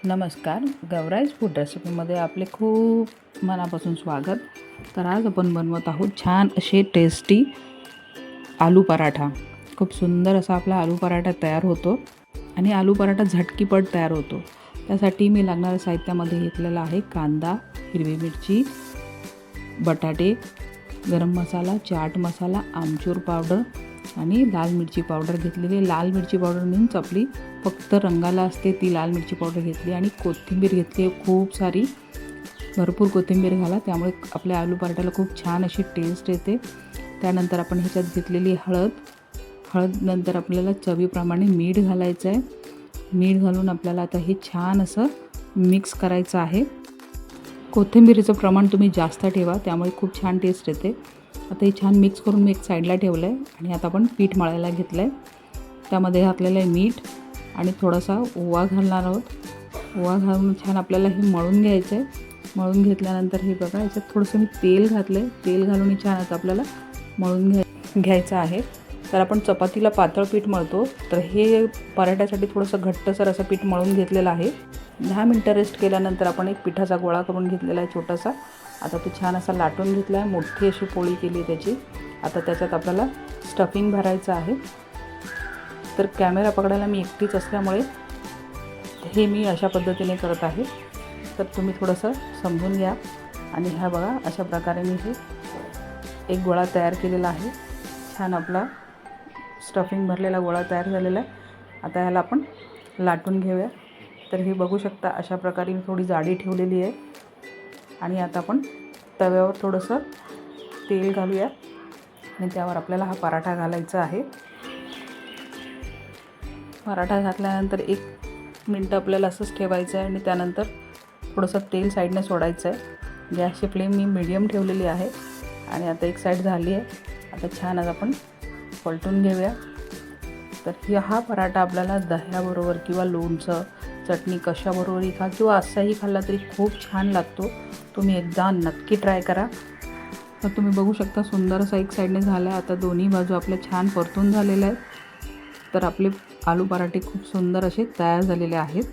नमस्कार, गौराईज फूड रेसिपीमध्ये आपले खूप मनापासून स्वागत. तर आज आपण बनवत आहोत छान असे टेस्टी आलू पराठा. खूप सुंदर असा आपला आलू पराठा तयार होतो आणि आलू पराठा झटकीपट तयार होतो. त्यासाठी मी लागणाऱ्या साहित्यामध्ये घेतलेला आहे कांदा, हिरवी मिरची, बटाटे, गरम मसाला, चाट मसाला, आमचूर पावडर आणि लाल मिरची पावडर घेतलेली. लाल मिरची पावडर मीन्स आपली फक्त रंगाला असते ती लाल मिरची पावडर घेतली आणि कोथिंबीर घेतली खूप सारी. भरपूर कोथिंबीर घाला, त्यामुळे आपल्या आलू पराठ्याला खूप छान अशी टेस्ट येते. त्यानंतर आपण ह्याच्यात घेतलेली हळद नंतर आपल्याला चवीप्रमाणे मीठ घालायचं आहे. मीठ घालून आपल्याला आता हे छान असं मिक्स करायचं आहे. कोथिंबीरीचं प्रमाण तुम्ही जास्त ठेवा, त्यामुळे खूप छान टेस्ट येते. आता हे छान मिक्स करून मी एक साईडला ठेवलं आहे आणि आता आपण पीठ मळायला घेतलं आहे. त्यामध्ये घातलेलं आहे मीठ आणि थोडासा ओवा घालणार आहोत. ओवा घालून छान आपल्याला हे मळून घ्यायचं आहे. मळून घेतल्यानंतर हे बघा, याच्यात थोडंसं मी तेल घातलं आहे. तेल घालून छान आता आपल्याला मळून घ्यायचं आहे. तर आपण चपातीला पातळ पीठ मळतो, तर हे पराठ्यासाठी थोडंसं घट्टसर असं पीठ मळून घेतलेलं आहे. 10 मिनटं रेस्ट केल्यानंतर आपण एक पिठाचा गोळा करून घेतलेला आहे छोटासा. आता तो छान असा लाटून घेतला आहे. मोठी अशी पोळी केली आहे त्याची. आता त्याच्यात आपल्याला स्टफिंग भरायचं आहे. तर कॅमेरा पकडायला मी एकटीच असल्यामुळे हे मी अशा पद्धतीने करत आहे. तर तुम्ही थोडंसं समजून घ्या. आणि ह्या बघा, अशा प्रकारे मी हे एक गोळा तयार केलेला आहे. छान आपला स्टफिंग भरलेला गोळा तयार झालेला आहे. आता ह्याला आपण लाटून घेऊया. तर हे बघू शकता, अशा प्रकारे मी थोडी जाडी ठेवलेली आहे. आणि आता आपण तव्यावर थोडंसं तेल घालूया आणि त्यावर आपल्याला हा पराठा घालायचा आहे. पराठा घातल्यानंतर 1 मिनटं आपल्याला असंच ठेवायचं आहे आणि त्यानंतर थोडंसं तेल साईडने सोडायचं आहे. गॅसची फ्लेम मी मीडियम ठेवलेली आहे आणि आता एक साईड झाली आहे. आता छान आज आपण पलटून घेऊया. तर हा पराठा आपल्याला दह्याबरोबर किंवा लोणचं, चटणी कशाबरोबरही खा किंवा असाही खाल्ला तरी खूप छान लागतो. तुम्ही एकदा नक्की ट्राय करा. तर तुम्ही बघू शकता, सुंदर असा एक साईडने झाला आहे. आता दोन्ही बाजू आपल्या छान परतून झालेल्या आहेत. तर आपले आलू पराठे खूप सुंदर असे तयार झालेले आहेत.